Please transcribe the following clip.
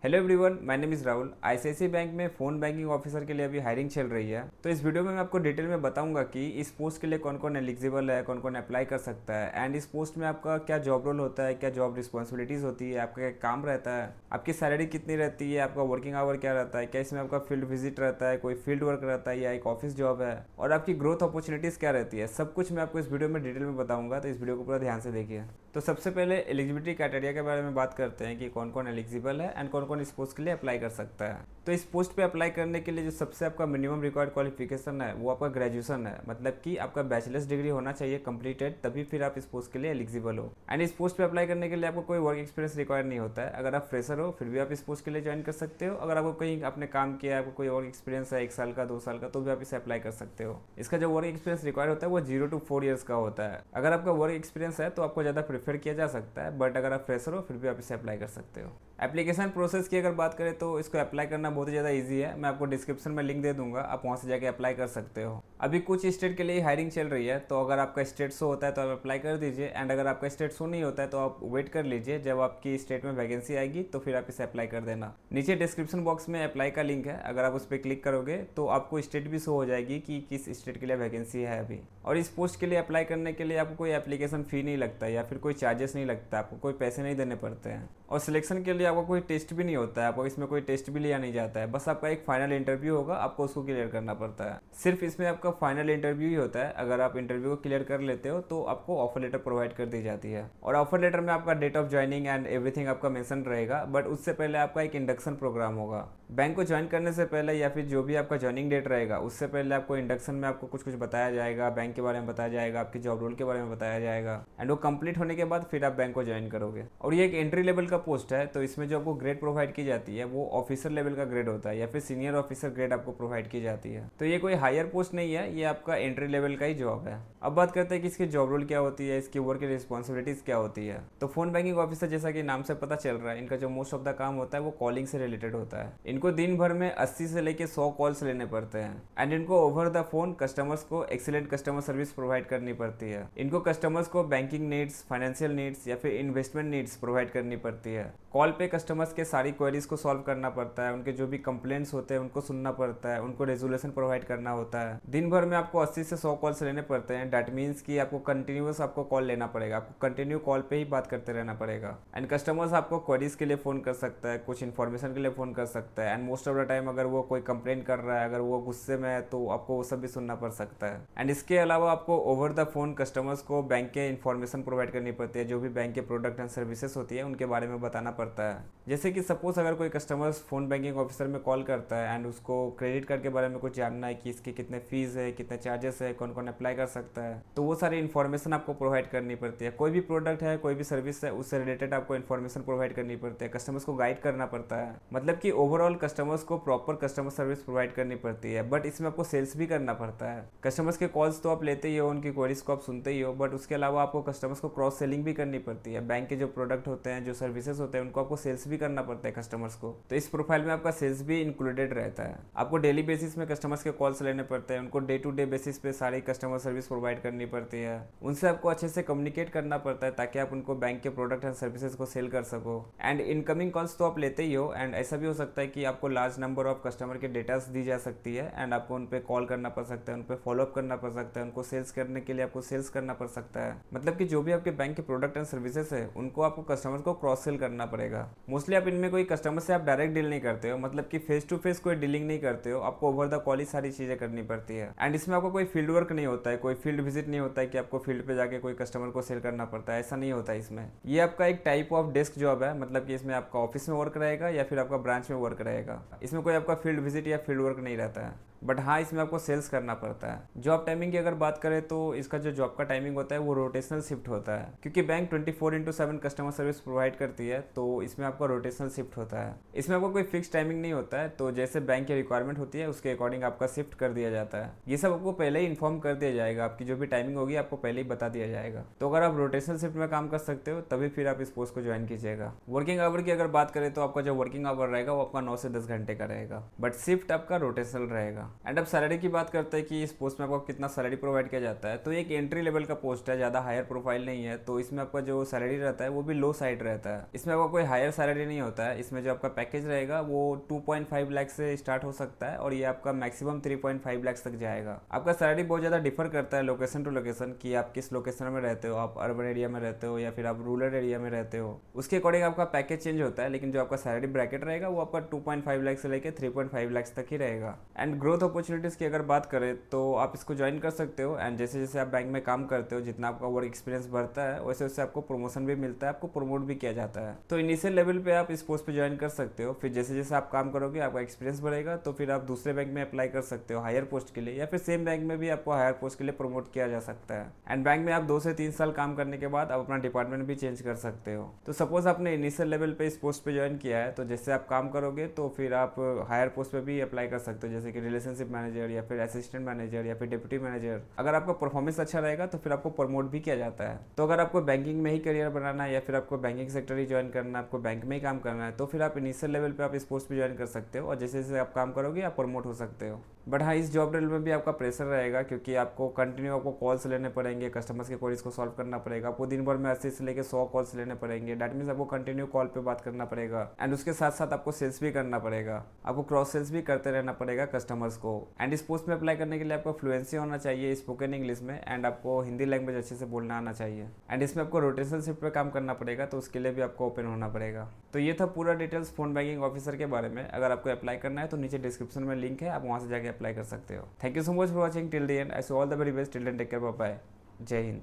Hello everyone, my name is Rahul. ICICI bank में phone banking officer के लिए अभी हायरिंग चल रही है। तो इस वीडियो में मैं आपको डिटेल में बताऊंगा कि इस पोस्ट के लिए कौन कौन एलिजिबल है, कौन कौन अप्लाई कर सकता है एंड इस पोस्ट में आपका क्या जॉब रोल होता है, क्या जॉब रिस्पॉन्सिबिलिटीज़ होती है, आपका क्या काम रहता है, आपकी सैलरी कितनी रहती है, आपका वर्किंग आवर क्या रहता है, क्या इसमें आपका फील्ड विजिट रहता है, कोई फील्ड वर्क रहता है या एक ऑफिस जॉब है, और आपकी ग्रोथ अपॉर्चुनिटीज़ क्या रहती है। सब कुछ मैं आपको इस वीडियो में डिटेल में बताऊंगा, तो इस वीडियो को पूरा ध्यान से देखिए। तो सबसे पहले एलिजिबिलिटी क्राइटेरिया के बारे में बात करते हैं कि कौन कौन एलिजिबल है एंड कौन कौन इस पोस्ट के लिए अप्लाई कर सकता है। तो इस पोस्ट पे अप्लाई करने के लिए जो सबसे आपका मिनिमम रिक्वायर्ड क्वालिफिकेशन है वो आपका ग्रेजुएशन है, मतलब कि आपका बैचलर्स डिग्री होना चाहिए कंप्लीटेड, तभी फिर आप इस पोस्ट के लिए एलिजिबल हो। एंड इस पोस्ट पे अप्लाई करने के लिए आपको कोई वर्क एक्सपीरियंस रिक्वायर्ड नहीं होता है। अगर आप फ्रेशर हो फिर भी आप इस पोस्ट के लिए ज्वाइन कर सकते हो। अगर आपको कहीं आपने काम किया है, आपको कोई वर्क एक्सपीरियंस है 1 साल का 2 साल का, तो भी आप इसे अप्लाई कर सकते हो। इसका जो वर्क एक्सपीरियंस रिक्वायर्ड होता है वो 0 to 4 ईयर्स का होता है। अगर आपका वर्क एक्सपीरियंस है तो आपको ज़्यादा प्रेफर किया जा सकता है, बट अगर आप फ्रेशर हो फिर भी आप इसे अप्लाई कर सकते हो। एप्लीकेशन प्रोसेस की अगर बात करें तो इसको अप्लाई करना बहुत ही ज़्यादा इजी है। मैं आपको डिस्क्रिप्शन में लिंक दे दूंगा, आप वहाँ से जाके अप्लाई कर सकते हो। अभी कुछ स्टेट के लिए हायरिंग चल रही है, तो अगर आपका स्टेट शो होता है तो आप अप्लाई कर दीजिए, एंड अगर आपका स्टेट शो नहीं होता है तो आप वेट कर लीजिए। जब आपकी स्टेट में वैकेंसी आएगी तो फिर आप इसे अप्लाई कर देना। नीचे डिस्क्रिप्शन बॉक्स में अप्लाई का लिंक है, अगर आप उस पर क्लिक करोगे तो आपको स्टेट भी शो हो जाएगी कि किस स्टेट के लिए वैकेंसी है अभी। और इस पोस्ट के लिए अप्लाई करने के लिए आपको कोई एप्लीकेशन फ़ी नहीं लगता या फिर कोई चार्जेस नहीं लगता, आपको कोई पैसे नहीं देने पड़ते हैं। और सिलेक्शन के लिए आपको कोई टेस्ट भी नहीं होता है, आपको इसमें कोई टेस्ट भी लिया नहीं जाता है। बस आपका एक फाइनल इंटरव्यू होगा, आपको उसको क्लियर करना पड़ता है। सिर्फ इसमें आपका फाइनल इंटरव्यू ही होता है। अगर आप इंटरव्यू को क्लियर कर लेते हो तो आपको ऑफर लेटर प्रोवाइड कर दी जाती है, और ऑफर लेटर में आपका date of joining and everything आपका मेंशन रहेगा। बट उससे पहले आपका एक इंडक्शन प्रोग्राम होगा। बैंक को ज्वाइन करने से पहले या फिर जो भी आपका ज्वाइनिंग डेट रहेगा उससे पहले आपको इंडक्शन में आपको कुछ कुछ बताया जाएगा, बैंक के बारे में बताया जाएगा, आपकी जॉब रोल के बारे में बताया जाएगा, एंड वो कंप्लीट होने के बाद फिर आप बैंक को ज्वाइन करोगे। और ये एक एंट्री लेवल का पोस्ट है, तो इसमें जो आपको ग्रेड प्रोवाइड की जाती है वो ऑफिसर लेवल का ग्रेड होता है या फिर सीनियर ऑफिसर ग्रेड आपको प्रोवाइड की जाती है। तो ये कोई हायर पोस्ट नहीं है, ये आपका एंट्री लेवल का ही जॉब है। अब बात करते हैं कि इसकी जॉब रोल क्या होती है, इसकी वर्क रिस्पॉन्सिबिलिटीज क्या होती है। तो फोन बैंकिंग ऑफिसर, जैसा कि नाम से पता चल रहा है, इनका जो मोस्ट ऑफ द काम होता है वो कॉलिंग से रिलेटेड होता है। इनको दिन भर में 80 से लेकर 100 कॉल्स लेने पड़ते हैं, एंड इनको ओवर द फोन कस्टमर्स को एक्सीलेंट कस्टमर सर्विस प्रोवाइड करनी पड़ती है। इनको कस्टमर्स को बैंकिंग नीड्स, फाइनेंशियल नीड्स या फिर इन्वेस्टमेंट नीड्स प्रोवाइड करनी पड़ती है। कॉल पे कस्टमर्स के सारी क्वेरीज को सॉल्व करना पड़ता है, उनके जो भी कंप्लेंट्स होते हैं उनको सुनना पड़ता है, उनको रेजोल्यूशन प्रोवाइड करना होता है। दिन भर में आपको 80 से 100 कॉल्स लेने पड़ते हैं। दैट मीन्स कि आपको कंटिन्यूस आपको कॉल लेना पड़ेगा, आपको कंटिन्यू कॉल पे ही बात करते रहना पड़ेगा। एंड कस्टमर्स आपको क्वेरीज के लिए फ़ोन कर सकता है, कुछ इन्फॉर्मेशन के लिए फ़ोन कर सकता है, and most of the time अगर वो कोई कंप्लेंट कर रहा है, अगर वो गुस्से में है तो आपको वो सब भी सुनना पड़ सकता है। एंड इसके अलावा आपको ओवर द फोन कस्टमर्स को बैंक के इन्फॉर्मेशन प्रोवाइड करनी पड़ती है, जो भी बैंक के प्रोडक्ट एंड सर्विसेज होती है उनके बारे में बताना पड़ता है। जैसे कि सपोज अगर कोई कस्टमर्स फोन बैंकिंग ऑफिसर में कॉल करता है एंड उसको क्रेडिट कार्ड के बारे में कुछ जानना है कि इसके कितने फीस है, कितने चार्जेस है, कौन कौन अप्लाई कर सकता है, तो वो सारी इन्फॉर्मेशन आपको प्रोवाइड करनी पड़ती है। कोई भी प्रोडक्ट है, कोई भी सर्विस है, उससे रिलेटेड आपको इन्फॉर्मेशन प्रोवाइड करनी पड़ती है, कस्टमर्स को गाइड करना पड़ता है। मतलब कि ओवरऑल कस्टमर्स को प्रॉपर कस्टमर सर्विस प्रोवाइड करनी पड़ती है। बट इसमें आपको सेल्स भी करना पड़ता है। कस्टमर्स के कॉल्स तो आप लेते ही हो, उनकी क्वेरीज को आप सुनते ही हो, बट उसके अलावा आपको कस्टमर्स को क्रॉस सेलिंग भी करनी पड़ती है। बैंक के जो प्रोडक्ट होते हैं, जो सर्विसेज होते हैं, उनको आपको सेल्स भी करना पड़ता है कस्टमर्स को। तो इस प्रोफाइल में आपका सेल्स भी इंक्लूडेड रहता है। आपको डेली बेसिस में कस्टमर्स के कॉल्स लेने पड़ते हैं, उनको डे टू डे बेसिस पे सारी कस्टमर सर्विस प्रोवाइड करनी पड़ती है। उनसे आपको अच्छे से कम्युनिकेट करना पड़ता है ताकि आप उनको बैंक के प्रोडक्ट एंड सर्विसेज को सेल कर सको। एंड इनकमिंग कॉल्स तो आप लेते ही हो, एंड ऐसा भी हो सकता है कि आपको लार्ज नंबर ऑफ कस्टमर के डेटास दी जा सकती है, एंड आपको उन पर कॉल करना पड़ सकता है, उन पर फॉलोअप करना पड़ सकता है, उनको सेल्स करने के लिए आपको सेल्स करना पड़ सकता है। मतलब कि जो भी आपके बैंक के प्रोडक्ट एंड सर्विसेज है उनको आपको कस्टमर को क्रॉस सेल करना पड़ेगा। मोस्टली आप इनमें कोई कस्टमर से आप डायरेक्ट डील नहीं करते हो, मतलब कि फेस टू फेस कोई डीलिंग नहीं करते हो, आपको ओवर द कॉल ही सारी चीजें करनी पड़ती है। एंड इसमें आपको कोई फील्ड वर्क नहीं होता है, कोई फील्ड विजिट नहीं होता है कि आपको फील्ड पे जाके कोई कस्टमर को सेल करना पड़ता है, ऐसा नहीं होता है इसमें। ये आपका एक टाइप ऑफ डेस्क जॉब है, मतलब कि इसमें आपका ऑफिस में वर्क रहेगा या फिर आपका ब्रांच में वर्क रहेगा। इसमें कोई आपका फील्ड विजिट या फील्ड वर्क नहीं रहता है, बट हाँ इसमें आपको सेल्स करना पड़ता है। जॉब टाइमिंग की अगर बात करें तो इसका जो जॉब का टाइमिंग होता है वो रोटेशनल शिफ्ट होता है, क्योंकि बैंक 24/7 कस्टमर सर्विस प्रोवाइड करती है, तो इसमें आपका रोटेशनल शिफ्ट होता है। इसमें आपको कोई फिक्स टाइमिंग नहीं होता है, तो जैसे बैंक की रिक्वायरमेंट होती है उसके अकॉर्डिंग आपका शिफ्ट कर दिया जाता है। ये सब आपको पहले ही इन्फॉर्म कर दिया जाएगा, आपकी जो भी टाइमिंग होगी आपको पहले ही बता दिया जाएगा। तो अगर आप रोटेशनल शिफ्ट में काम कर सकते हो तभी फिर आप इस पोस्ट को ज्वाइन कीजिएगा। वर्किंग आवर की अगर बात करें तो आपका जो वर्किंग आवर रहेगा वो आपका 9 से 10 घंटे का रहेगा, बट शिफ्ट आपका रोटेशनल रहेगा। एंड अब सैलरी की बात करते हैं कि इस पोस्ट में आपको कितना सैलरी प्रोवाइड किया जाता है। तो एक एंट्री लेवल का पोस्ट है, ज़्यादा हायर प्रोफाइल नहीं है, तो इसमें आपका जो सैलरी रहता है वो भी लो साइड रहता है। इसमें आपका कोई हायर सैलरी नहीं होता है। इसमें जो आपका पैकेज रहेगा वो 2.5 लाख से स्टार्ट हो सकता है और ये आपका मैक्सिमम 3.5 लाख तक जाएगा। आपका सैलरी बहुत ज़्यादा डिफर करता है लोकेशन टू लोकेशन, कि आप किस लोकेशन में रहते हो, आप अर्बन एरिया में रहते हो या फिर आप रूरल एरिया में रहते हो, उसके अकॉर्डिंग आपका पैकेज चेंज होता है। लेकिन जो आपका सैलरी ब्रैकेट रहेगा वो आपका 2.5 लाख से लेकर 3.5 लाख तक ही रहेगा। एंड ग्रोथ अपॉर्चुनिटीज़ की अगर बात करें तो आप इसको ज्वाइन कर सकते हो। एंड जैसे जैसे आप बैंक में काम करते हो, जितना आपका वर्क एक्सपीरियंस बढ़ता है वैसे वैसे आपको प्रमोशन भी मिलता है, आपको प्रमोट भी किया जाता है। तो इनिशियल लेवल पे आप इस पोस्ट पे ज्वाइन कर सकते हो। फिर जैसे जैसे आप काम करोगे आपका एक्सपीरियंस बढ़ेगा तो फिर आप दूसरे बैंक में अप्लाई कर सकते हो हायर पोस्ट के लिए, या फिर सेम बैंक में भी आपको हायर पोस्ट के लिए प्रमोट किया जा सकता है। एंड बैंक में आप 2 से 3 साल काम करने के बाद आप अपना डिपार्टमेंट भी चेंज कर सकते हो। तो सपोज आपने इनिशियल लेवल पे इस पोस्ट पे ज्वाइन किया है, तो जैसे आप काम करोगे तो फिर आप हायर पोस्ट पे भी अप्लाई कर सकते हो, जैसे कि रिलेशनशिप मैनेजर या फिर असिस्टेंट मैनेजर या फिर डिप्टी मैनेजर। अगर आपका परफॉर्मेंस अच्छा रहेगा तो फिर आपको प्रमोट भी किया जाता है। तो अगर आपको बैंकिंग में ही करियर बनाना है या फिर आपको बैंकिंग सेक्टर ही ज्वाइन करना है, आपको बैंक में ही काम करना है, तो फिर आप इनिशियल लेवल पे आप इस पोस्ट पे ज्वाइन कर सकते हो और जैसे जैसे आप काम करोगे आप प्रमोट हो सकते हो। बट हाँ, इस जॉब रोल में भी आपका प्रेशर रहेगा, क्योंकि आपको कंटिन्यू आपको कॉल्स लेने पड़ेंगे, कस्टमर्स के क्वेरीज को सॉल्व करना पड़ेगा। आपको दिन भर में 80 से लेकर 100 कॉल्स लेने पड़ेंगे। डैट मीन्स आपको कंटिन्यू कॉल पे बात करना पड़ेगा। एंड उसके साथ साथ आपको सेल्स भी करना पड़ेगा, आपको क्रॉस सेल्स भी करते रहना पड़ेगा कस्टमर्स को। एंड इस पोस्ट में अप्लाई करने के लिए आपको फ्लुएंसी होना चाहिए स्पोकन इंग्लिश में, एंड आपको हिंदी लैंग्वेज अच्छे से बोलना आना चाहिए। एंड इसमें आपको रोटेशनल शिफ्ट पे काम करना पड़ेगा, तो उसके लिए भी आपको ओपन होना पड़ेगा। तो ये था पूरा डिटेल्स फोन बैंकिंग ऑफिसर के बारे में। अगर आपको अप्लाई करना है तो नीचे डिस्क्रिप्शन में लिंक है, आप वहाँ से जाके अप्लाई कर सकते हो। Thank you so much for watching till the end. I wish you all the very best. Till then take care, bye bye, जय हिंद।